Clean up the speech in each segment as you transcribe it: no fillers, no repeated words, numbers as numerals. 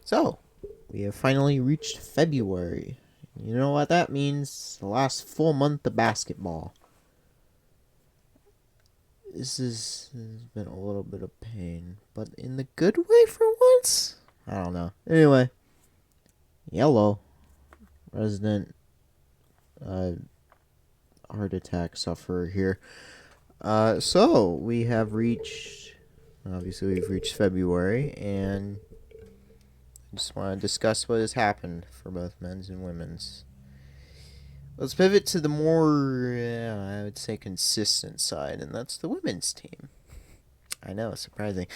So, we have finally reached February. You know what that means? The last full month of basketball. This has been a little bit of pain, but in the good way for once? I don't know. Anyway, Yellow, resident uh, heart attack sufferer here. So, we have reached, obviously, we've reached February, and I just want to discuss what has happened for both men's and women's. Let's pivot to the more, I would say, consistent side, and that's the women's team. I know, surprising.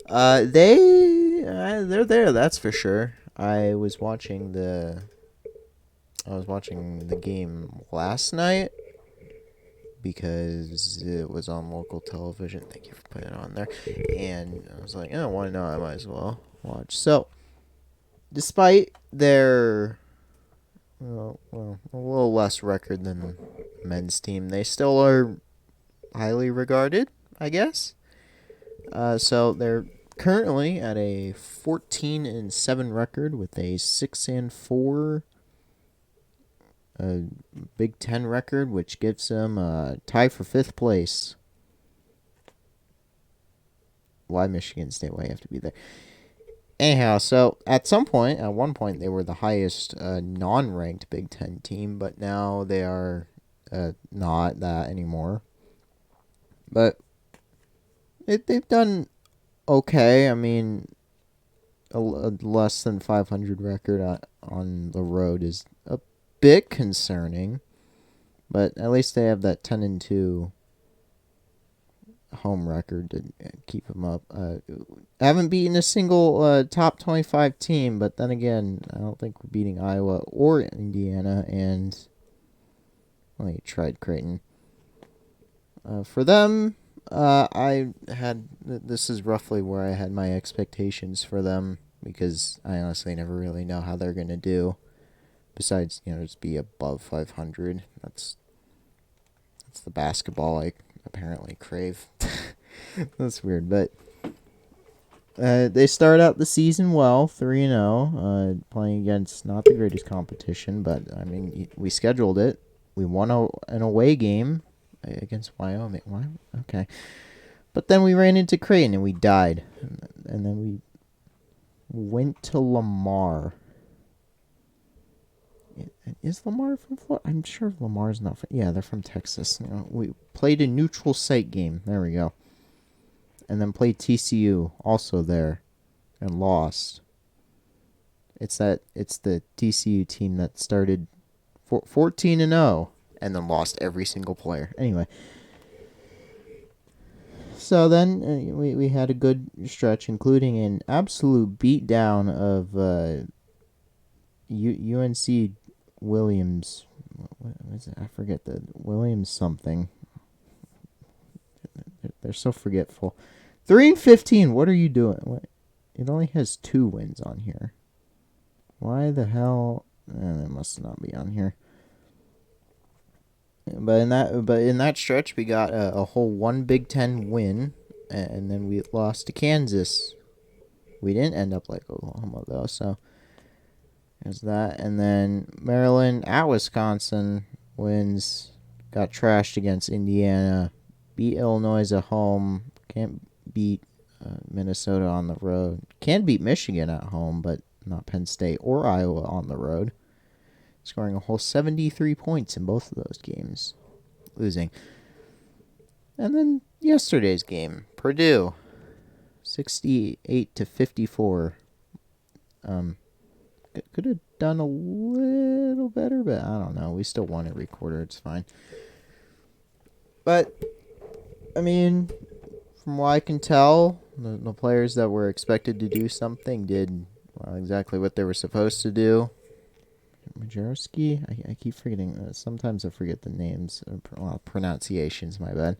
They're there. That's for sure. I was watching the game last night because it was on local television. Thank you for putting it on there. And I was like, oh, why not? I might as well watch. So, despite their a little less record than the men's team, they still are highly regarded, I guess. So they're currently at a 14-7 record with a 6-4 Big Ten record, which gives them a tie for fifth place. Why Michigan State? Why you have to be there? Anyhow, so at one point, they were the highest non-ranked Big Ten team, but now they are not that anymore. But they've done okay. I mean, a less than 500 record on the road is a bit concerning, but at least they have that 10-2 home record to keep them up. Haven't beaten a single top 25 team, but then again, I don't think we're beating Iowa or Indiana, and well, you tried Creighton. For them, this is roughly where I had my expectations for them because I honestly never really know how they're gonna do. Besides, just be above 500. That's the basketball I apparently crave. That's weird, but they start out the season well, 3-0, playing against not the greatest competition, but I mean we scheduled it. We won an away game against Wyoming. Why? Okay. But then we ran into Creighton and we died. And then we went to Lamar. Is Lamar from Florida? I'm sure Lamar's not from... Yeah, they're from Texas. We played a neutral site game. There we go. And then played TCU, also there, and lost. It's the TCU team that started 14-0 and then lost every single player. Anyway, so then we had a good stretch, including an absolute beatdown of UNC Williams. What is it? I forget the Williams something. They're so forgetful. 3-15. What are you doing? It only has 2 wins on here. Why the hell? It must not be on here. But in that stretch, we got a whole 1 Big Ten win, and then we lost to Kansas. We didn't end up like Oklahoma though, so there's that. And then Maryland at Wisconsin wins. Got trashed against Indiana. Beat Illinois at home. Can't beat Minnesota on the road. Can beat Michigan at home, but not Penn State or Iowa on the road. Scoring a whole 73 points in both of those games. Losing. And then yesterday's game. Purdue. 68-54. Could have done a little better, but I don't know. We still won every quarter. It's fine. But, I mean, from what I can tell, the players that were expected to do something did exactly what they were supposed to do. Majerski? I keep forgetting. Sometimes I forget the names. Pronunciations, my bad.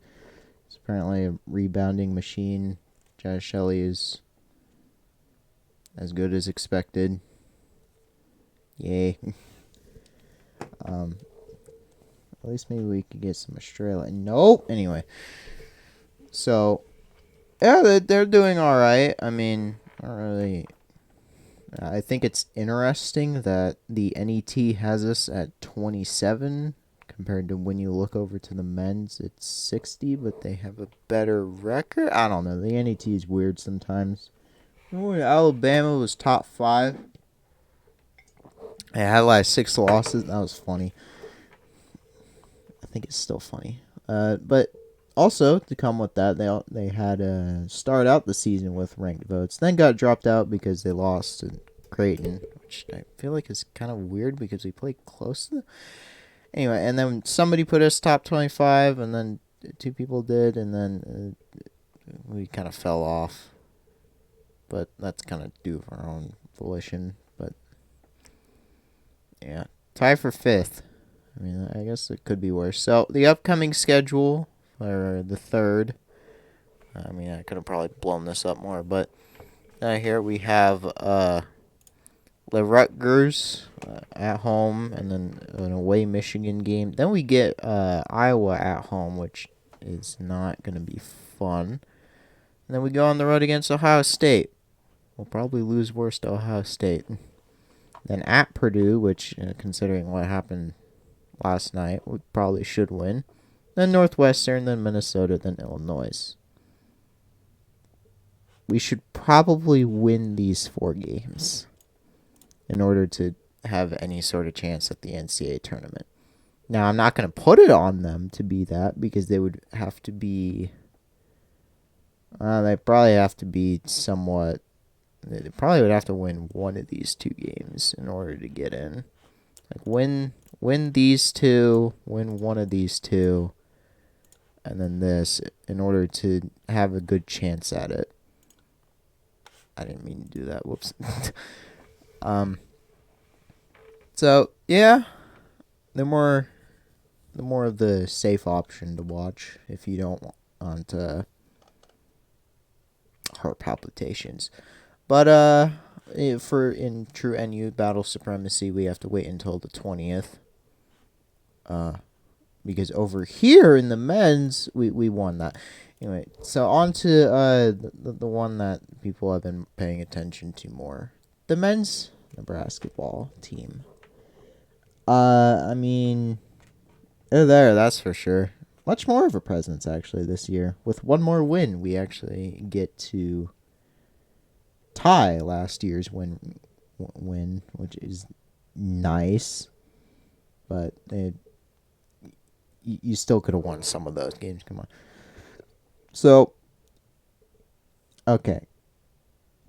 It's apparently a rebounding machine. Jazz Shelley is as good as expected. Yay. At least maybe we could get some Australia. Nope. Anyway. So, yeah, they're doing all right. I mean, I I think it's interesting that the NET has us at 27 compared to when you look over to the men's, it's 60, but they have a better record. I don't know. The NET is weird sometimes. Remember when Alabama was top 5? It had like 6 losses. That was funny. I think it's still funny. But also to come with that, they had start out the season with ranked votes, then got dropped out because they lost to Creighton, which I feel like is kind of weird because we played close to. Anyway, and then somebody put us top 25, and then 2 people did, and then we kind of fell off. But that's kind of due of our own volition. But yeah, tie for 5th. I mean, I guess it could be worse. So the upcoming schedule for the 3rd. I mean, I could have probably blown this up more, but here we have the Rutgers at home, and then an away Michigan game. Then we get Iowa at home, which is not going to be fun. And then we go on the road against Ohio State. We'll probably lose worse to Ohio State. Then at Purdue, which, considering what happened last night, we probably should win. Then Northwestern, then Minnesota, then Illinois. We should probably win these 4 games in order to have any sort of chance at the NCAA tournament. Now, I'm not going to put it on them to be that because they would have to be... they probably have to be somewhat... They probably would have to win one of these 2 games in order to get in. Like, win these 2, win one of these 2, and then this in order to have a good chance at it. I didn't mean to do that. Whoops. So yeah, the more of the safe option to watch if you don't want heart palpitations. But for in true NU battle supremacy, we have to wait until the 20th. Because over here in the men's, we won that. Anyway, so on to the one that people have been paying attention to more. The men's Nebraska ball team. I mean, they're there, that's for sure. Much more of a presence, actually, this year. With one more win, we actually get to tie last year's win, which is nice. But you still could have won some of those games. Come on. So, okay.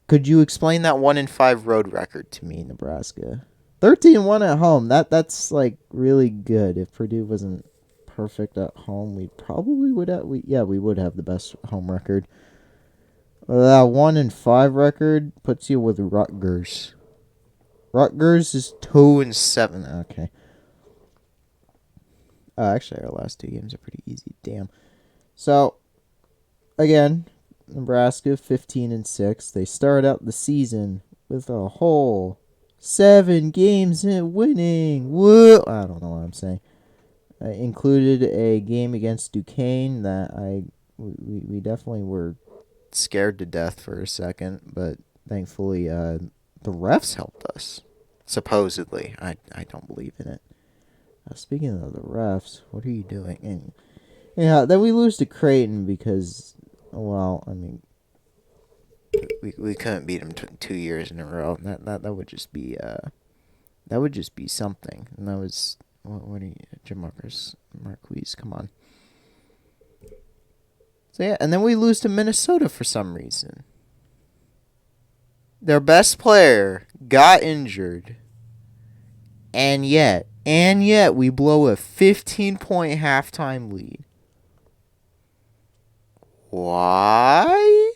Could you explain that 1-5 road record to me, Nebraska? 13-1 at home. That's like really good. If Purdue wasn't perfect at home, we probably would have. We would have the best home record. That 1-5 record puts you with Rutgers. Rutgers is 2-7. Okay. Actually, our last 2 games are pretty easy. Damn. So, again, Nebraska 15-6. They start out the season with a whole 7 games in winning. Woo! I don't know what I'm saying. Included a game against Duquesne that we definitely were scared to death for a second, but thankfully the refs helped us. Supposedly, I don't believe in it. Speaking of the refs, what are you doing? And yeah, then we lose to Creighton because, well, I mean, we couldn't beat them 2 years in a row. That would just be something. And that was what are you, Jim Marquise? Come on. So yeah, and then we lose to Minnesota for some reason. Their best player got injured, and yet we blow a 15-point halftime lead. Why?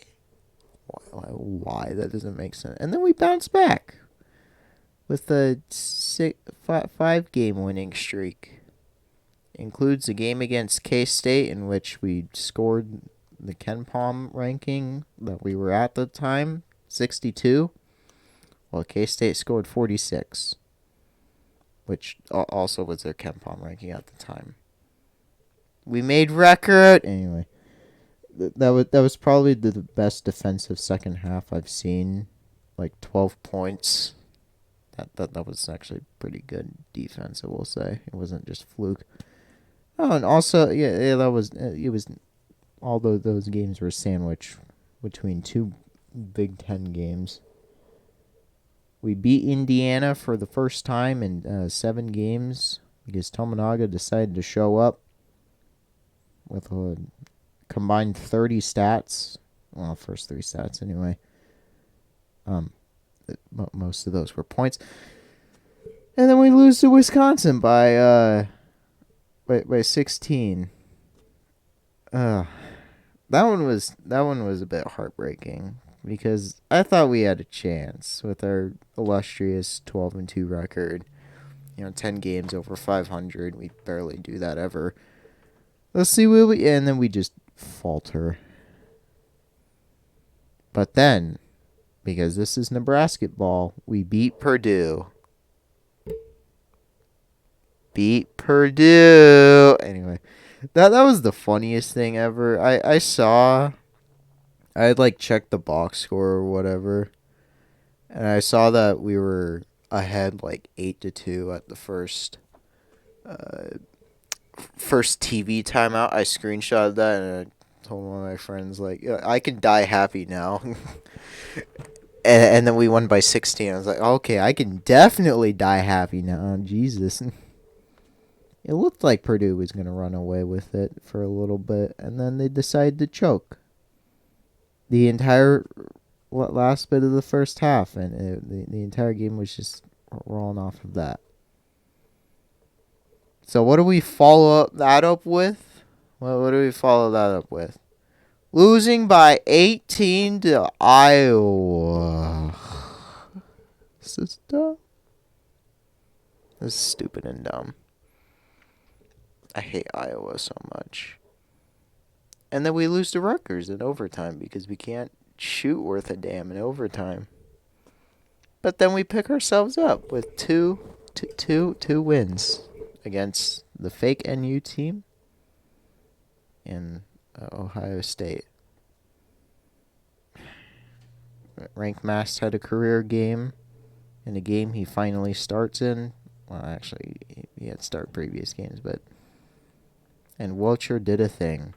Why? That doesn't make sense. And then we bounce back with a 5-game winning streak. Includes a game against K-State in which we scored the KenPom ranking that we were at the time, 62. Well, K-State scored 46. Which also was their KenPom ranking at the time. We made record. Anyway, that was probably the best defensive second half I've seen, like 12 points. That was actually pretty good defense, I will say. It wasn't just fluke. Oh, and also, yeah, that was it was all those games were sandwiched between two Big Ten games. We beat Indiana for the first time in 7 games because Tominaga decided to show up with a combined 30 stats. Well, first 3 stats anyway. Most of those were points. And then we lose to Wisconsin by 16. That one was a bit heartbreaking because I thought we had a chance with our illustrious 12-2 record. 10 games over 500. We barely do that ever. Let's see what we and then we just falter. But then, because this is Nebraska ball, we beat Purdue. Anyway, that was the funniest thing ever. I had like checked the box score or whatever, and I saw that we were ahead like 8-2 at the first TV timeout. I screenshotted that and I told one of my friends like, I can die happy now. and then we won by 16. I was like, okay, I can definitely die happy now. Jesus. It looked like Purdue was going to run away with it for a little bit, and then they decided to choke the entire last bit of the first half, and the entire game was just rolling off of that. So what do we follow that up with? What do we follow that up with? Losing by 18 to Iowa. This is dumb. This is stupid and dumb. I hate Iowa so much. And then we lose to Rutgers in overtime because we can't shoot worth a damn in overtime. But then we pick ourselves up with two wins against the fake NU team and Ohio State. Rank Mast had a career game in a game he finally starts in. Well, actually, he had started previous games, but... And Wilcher did a thing.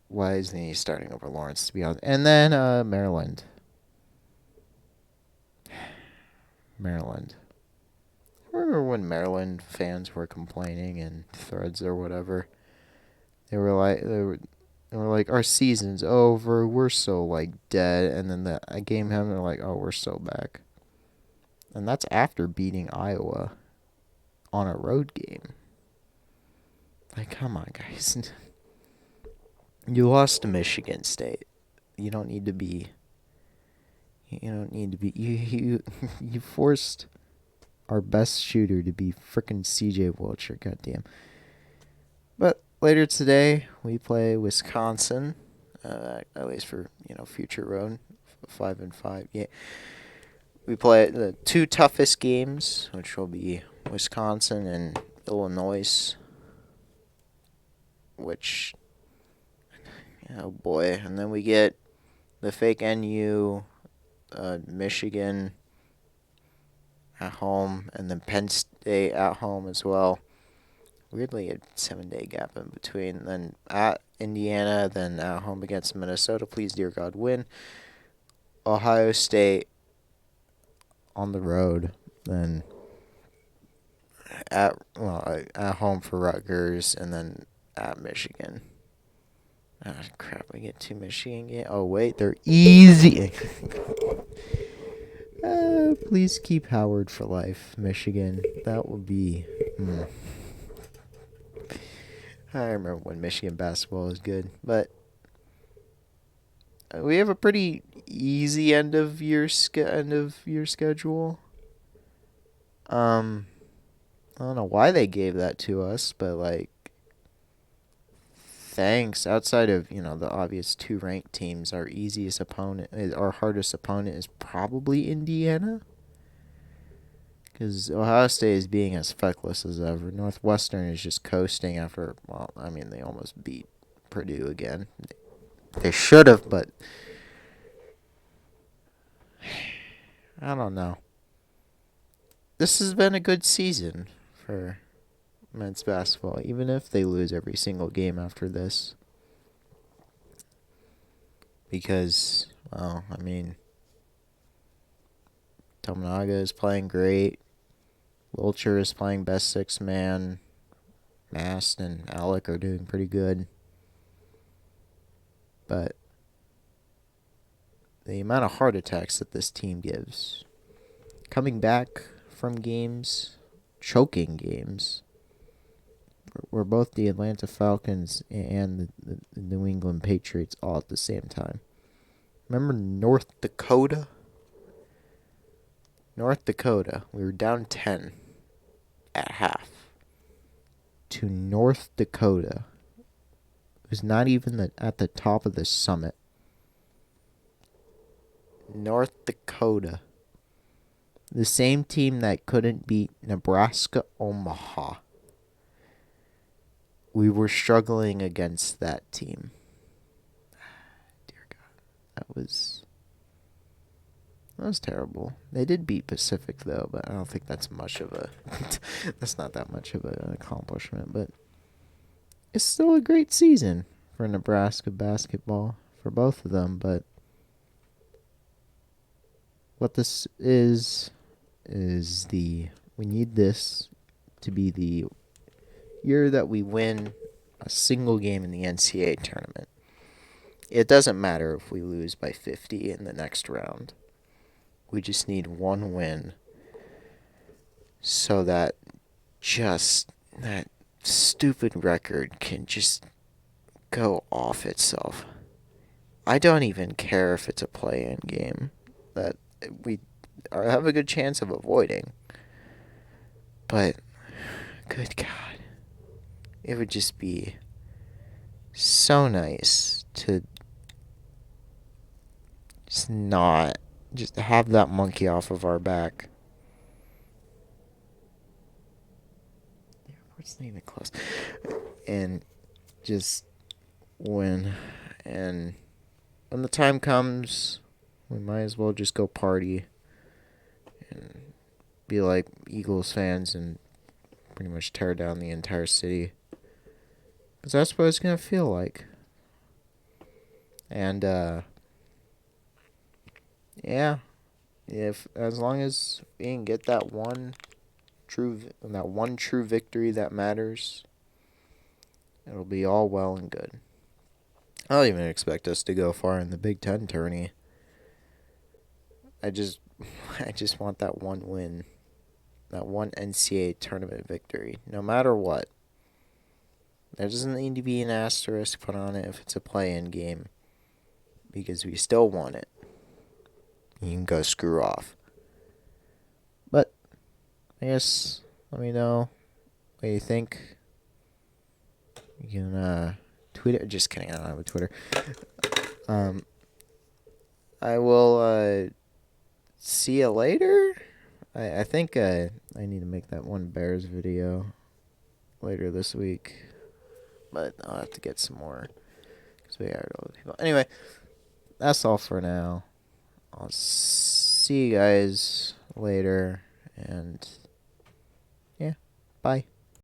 Why isn't he starting over Lawrence, to be honest? And then Maryland. Maryland. I remember when Maryland fans were complaining in threads or whatever. They were like, our season's over. We're so like dead. And then the game happened. They're like, oh, we're so back. And that's after beating Iowa on a road game. Like, come on, guys. You lost to Michigan State. You don't need to be. You forced our best shooter to be frickin' C.J. Wilcher. Goddamn. But later today we play Wisconsin. At least for future road 5-5. Yeah. We play the 2 toughest games, which will be Wisconsin and Illinois. Which, oh boy. And then we get the fake NU, Michigan at home, and then Penn State at home as well. Weirdly, a 7-day gap in between. Then at Indiana, then at home against Minnesota. Please, dear God, win. Ohio State on the road. Then at home for Rutgers, and then at Michigan. Ah, crap, we get 2 Michigan games. Oh, wait, they're easy. Please keep Howard for life, Michigan. That would be... I remember when Michigan basketball was good. But we have a pretty easy end of year schedule. I don't know why they gave that to us, but like, thanks. Outside of the obvious 2 ranked teams, our hardest opponent is probably Indiana, because Ohio State is being as feckless as ever. Northwestern is just coasting after. Well, I mean, they almost beat Purdue again. They should have, but I don't know. This has been a good season for men's basketball, even if they lose every single game after this. Because, well, I mean, Tominaga is playing great. Wilcher is playing best six man. Mast and Alec are doing pretty good. But the amount of heart attacks that this team gives, coming back from games, choking games, were both the Atlanta Falcons and the New England Patriots all at the same time. Remember North Dakota? North Dakota, we were down 10 at half to North Dakota. It was not even at the top of the summit. North Dakota. The same team that couldn't beat Nebraska Omaha. We were struggling against that team. Dear God. That was terrible. They did beat Pacific though, but I don't think that's much of a that's not that much of an accomplishment, but it's still a great season for Nebraska basketball for both of them, but what this is we need this to be the year that we win a single game in the NCAA tournament. It doesn't matter if we lose by 50 in the next round. We just need one win so that that stupid record can just go off itself. I don't even care if it's a play-in game that we have a good chance of avoiding. But, good God, it would just be so nice to just have that monkey off of our back. The airport's not even close. And just win. And when the time comes, we might as well just go party and be like Eagles fans and pretty much tear down the entire city. Because that's what it's going to feel like. And, yeah, as long as we can get that one true victory that matters, it'll be all well and good. I don't even expect us to go far in the Big Ten tourney. I just want that one win, that one NCAA tournament victory, no matter what. There doesn't need to be an asterisk put on it if it's a play-in game, because we still want it. You can go screw off. But I guess let me know what you think. You can tweet it. Just kidding, I don't have a Twitter. I will see you later. I think I need to make that one Bears video later this week. But I'll have to get some more because we hired all the people. Anyway, that's all for now. I'll see you guys later, and yeah, bye.